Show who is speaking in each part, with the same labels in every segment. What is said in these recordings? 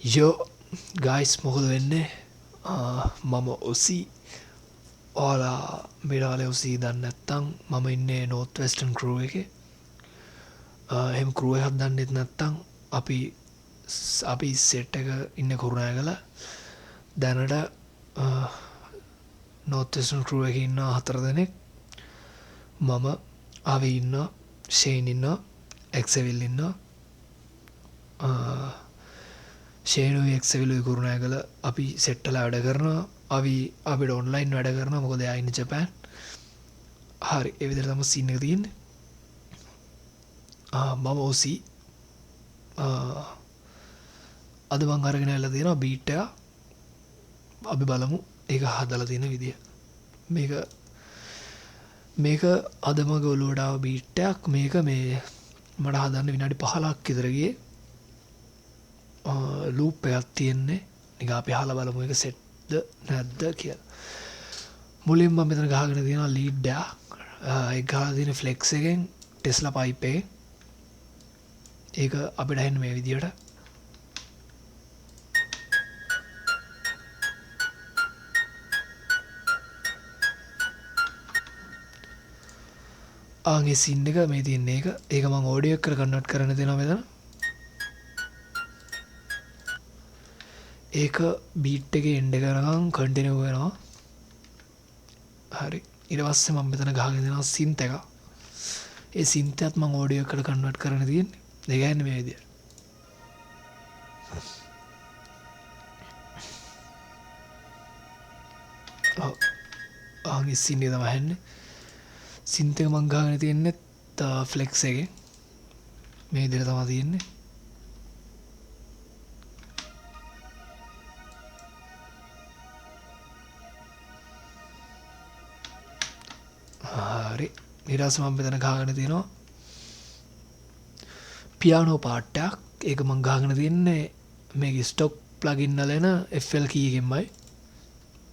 Speaker 1: යෝ ගයිස් මොකද වෙන්නේ මම ඔසි ඕලා මිරාලය ඔසී දන්න ඇත්තං මම ඉන්නේ නෝත් වෙස්ටන් කරුව එක එහෙම කරුව හත් දන්නෙත් නැත්තං අපි සෙට් එක ඉන්න කරුණෑ කළ දැනට නෝතස්ටන් කරුව එක ඉන්න 4 දෙනෙක් මම අව ඉන්න ෂේන් ඉන්න එක්සවිල් ඉන්න ෂේනු එක්සවිලු කරුණෑ කළ අපි සෙට්ටල වැඩ කරනවා අපිට ඔන්ලයින් වැඩ කරන මොකද අයින්න ජපෑන් හරි එවිදර තම සින්න තියන්න මම ඕසී අද මං අරගෙන ඇල්ල තියෙන බීට්ට අපි බලමු ඒක හදල තියෙන විදිිය මේක අදම ගොලුවටාව බීට්ටයක් මේක මේ මට හදන්න විනාඩි 15ක් ඉදරගේ ලූප් එකක් තියෙන්නේ නික අපි හල බලමු එක සෙට්ද නැද්ද කිය මුලින්ම මෙතන ගහගෙන තියෙන ලීඩ්ඩා ගා තින ෆ්ලෙක්ස් එකෙන් ටෙස්ල පයිපේ ඒක අපිට හැන්න මේ විදියට ආගේ සින්න එක මේ තියන්නේ එක ඒක මං ඕඩියක් කර කන්නට් කරන දෙෙන මෙතන ඒක බීට් එක එන්ඩ කරනම් කටිනව වෙනවා හරි ඉරවස්සේ මම මෙතන ගහගෙන දෙෙන සින්ත එක ඒ සින්තයත් මං ඕඩියක් කර කන්නට් කරන තියෙන් දෙගන්න මේ විදියට ආගේ සින්නේ තම හැන්න සින්තක මංගාගෙන තියෙන්නෙත් ෆ්ලෙක්ස් එක මේ දෙර තමා තියෙන්නේ හරි නිරස මම මෙතන ගාගෙන තියෙනවා පියානෝ පාට්ටයක් ඒක මං ගාගෙන තියන්නේ මේක ස්ටොක් ප්ලගින්නලෙන FL කීගෙන්මයි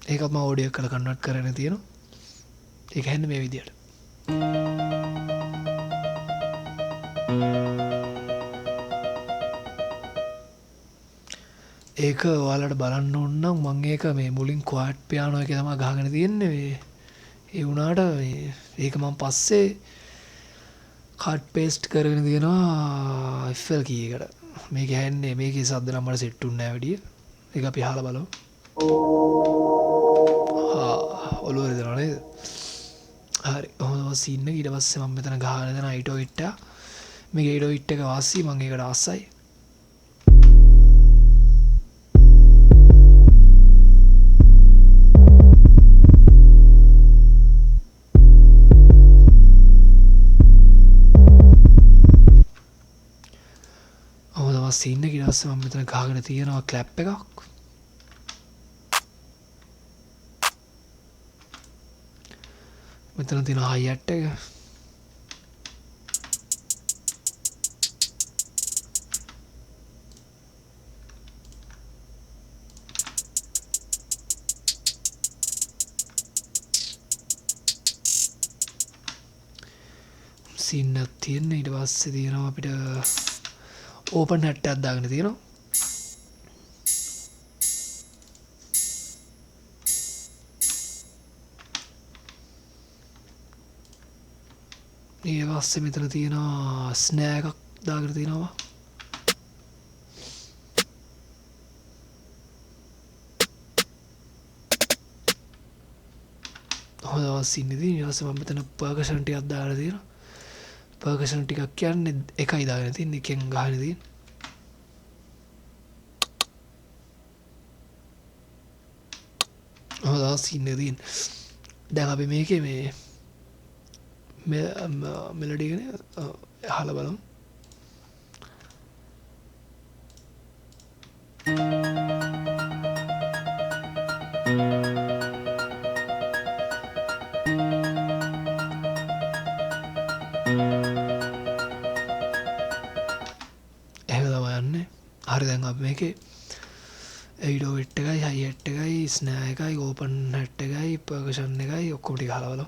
Speaker 1: ඒකම ඕඩියක් කළ කන්නට් කරන තියෙනවා ඒක හැන්න මේ විදියට ඒක ඔයාලට බලන්න ඕන්නම් මං ඒක මේ මුලින් ක්වාට් පියානෝ එක තමා ගහගෙන තියෙන්නේ ඒ වුණාට ඒක මම පස්සේ කට් පේස්ට් කරගෙන තියෙනවා FL කීයකට මේක හැන්නේ මේකේ සද්ද නම් මට සෙට් වුන්නේ නැහැ වැඩිය ඒක අපි අහලා බලමු ඔළුව රිදෙනවා නේද හරි ඔහොම සීන් එක ඊට පස්සේ මම මෙතන ගහගෙන දෙන අයිටෝ ඉට්ට මේක ඊටෝ ඉට් එක වාසි මම ඒකට ආසයි සින්න කිරස්ස මම මෙතන ගහගෙන තියෙනවා ක්ලැප් එකක් මෙතන තියෙන හයිඇට් එක සින්නක් තියෙන ඊට පස්සේ තියෙනවා අපිට ඕපන් හැට්ටයක් දාගෙන තියෙනවා ඒ පස්සේ මෙතන තියෙනවා ස්නෑ එකක් දාගෙන තියෙනවා හොඳ සින්නදී ඊට පස්සේ මම මෙතන පර්කෂන් ටිකක් දාගෙන තියෙනවා පර්කෂන් ටිකක් කියන්නේ එකයි දාගෙන තියෙන්නේ එකෙන් ගහගෙන තියෙන්නේ හොඳ සින්න තියෙන දැන් අපි මේකේ මේ මෙලඩි ගැන අහලා බලමු හරි දැන් අප මේකේ එයිඩෝ ඉට් එකයි හයිඇට් එකයි ස්නෑ එකයි ඕපන් හැට් එකයි පර්කෂන් එකයි ඔක්කොම ටික අහලා බලමු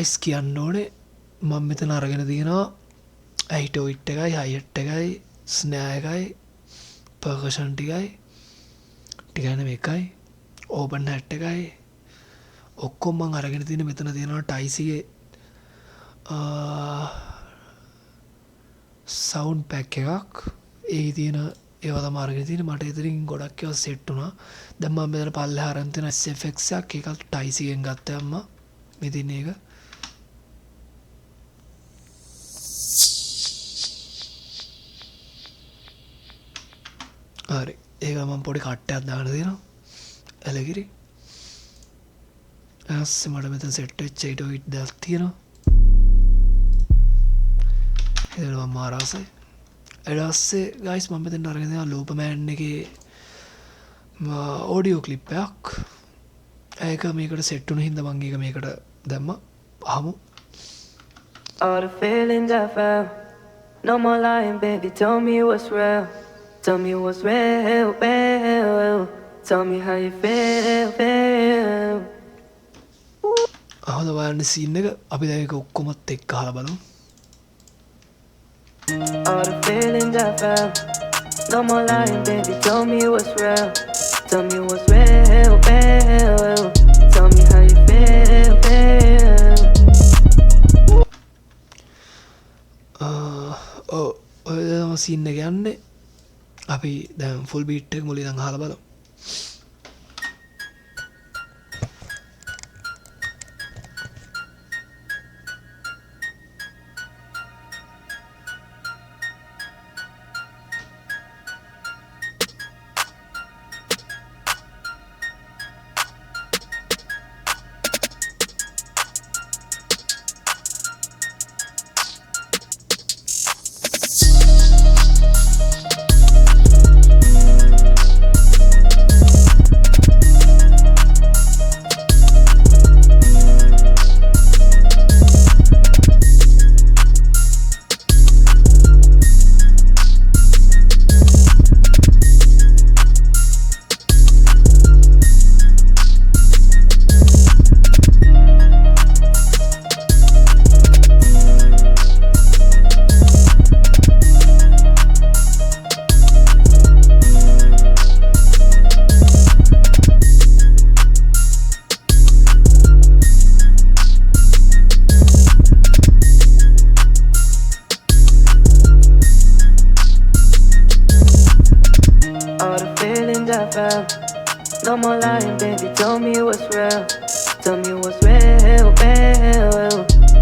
Speaker 1: ගයිස් කියන්න ඕනේ මම මෙතන අරගෙන තියෙනවා ඇයිටෝයිට් එකයි හයිට් එකයි ස්නෑ එකයි පර්කෂන් ටිකයි එකයි ඕපන් හැට් එකයි ඔක්කොම මං අරගෙන තියෙන මෙතන තියෙනවා ටයිසිගේ සවුන්් පැක් එකක් ඒ තියෙන ඒවත මාර්ගෙන තියෙන මට ඉතිරින් ගොඩක් ඒවා සෙට් වුණා දැන් මම මෙතන පල්ලෙහා අරන් තියෙන SFX එකක් ඒකත් ටයිසිගෙන් ගත්තා අම්මා මෙතින් ඒක හරි ඒක මම පොඩි කට්ටයක් දාගෙන තියෙනවා එලගිරි ඇස්සේ මට මෙතන සෙට් වෙච්ච ඊට දෙයක් තියෙනවා එතන මම මාරාසයි ඊට පස්සේ ගයිස් මම මෙතන අරගෙන තියෙනවා ලූපමෑන් එකේ ඔඩියෝ ක්ලිප් එකක් ඒක මේකට සෙට් වුණ හින්දා මම ඒක මේකට දැම්මා අහමු
Speaker 2: All the feelings I felt, no more lying, baby. Tell me what's real. Tell me what's real, real. Tell me how you feel.
Speaker 1: අහද බලන්න සීන් එක අපි දැන් ඒක ඔක්කොමත් එක්ක අහලා බලමු.
Speaker 2: All the feelings I felt, no more lying, baby. Tell me what's real. Tell me what's real, real. Tell me how you feel.
Speaker 1: ඔය තමයි සීන් එක යන්නේ. අපි දැන් ෆුල් බීට් එක මුලින් ඉඳන් අහලා බලමු.
Speaker 2: No more lying, baby. Tell me what's real. Tell me what's real, real.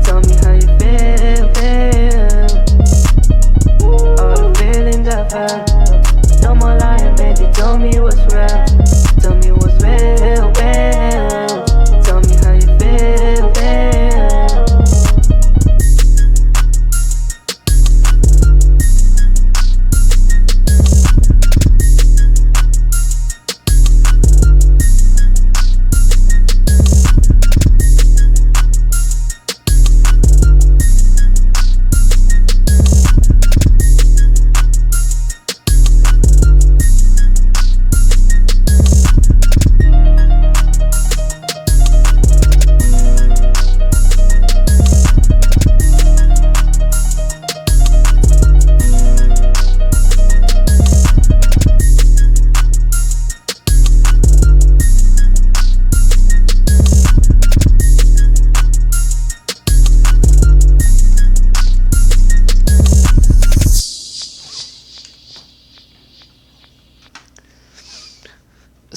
Speaker 2: Tell me how you feel. All the feelings I felt. No more lying, baby. Tell me what's real. Tell me what's real, real. Tell me how you feel.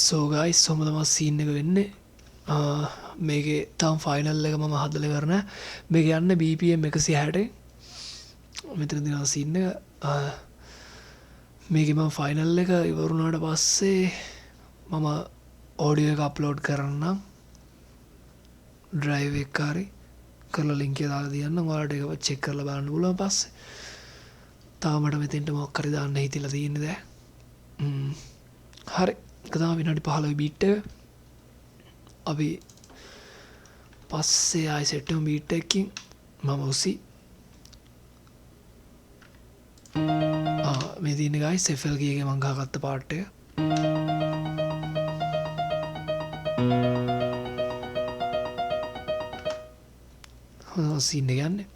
Speaker 1: So guys කොහොම තමයි scene එක වෙන්නේ මේකේ තාම final එක මම හදලා ඉවර නැහැ මේක යන්නේ BPM 160 මෙතන දිනවා සීන් එක මේකේ මම ෆයිනල් එක ඉවර වුණාට පස්සේ මම ඔඩියෝ එක අප්ලෝඩ් කරන්නම් ඩ්‍රයිව් එක කරලා ලින්ක් එක දාලා තියන්නම් ඔයාලට ඒක චෙක් කරලා බලන්න පුළුවන් පස්සේ තාම මට මෙතෙන්ට මොකක් හරි දාන්න හිතිලා තියෙන්නේ දැන් හරි කතා විනාඩි 15 බීට් එක අපි පස්සේ ආයි සෙට් වෙමු බීට් එකකින් මම උසි මේ තියෙන ගයිස් FL කී එකේ මම ගහගත්ත පාර්ට් එක සීන් එක යන්නේ.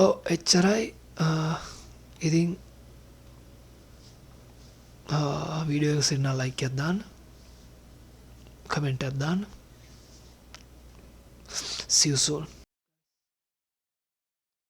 Speaker 1: ඔව් එච්චරයි. ඉතින් වීඩියෝ එක සින්න ලයික් එකක් දාන්න, කමෙන්ට් එකක් දාන්න. See you soon.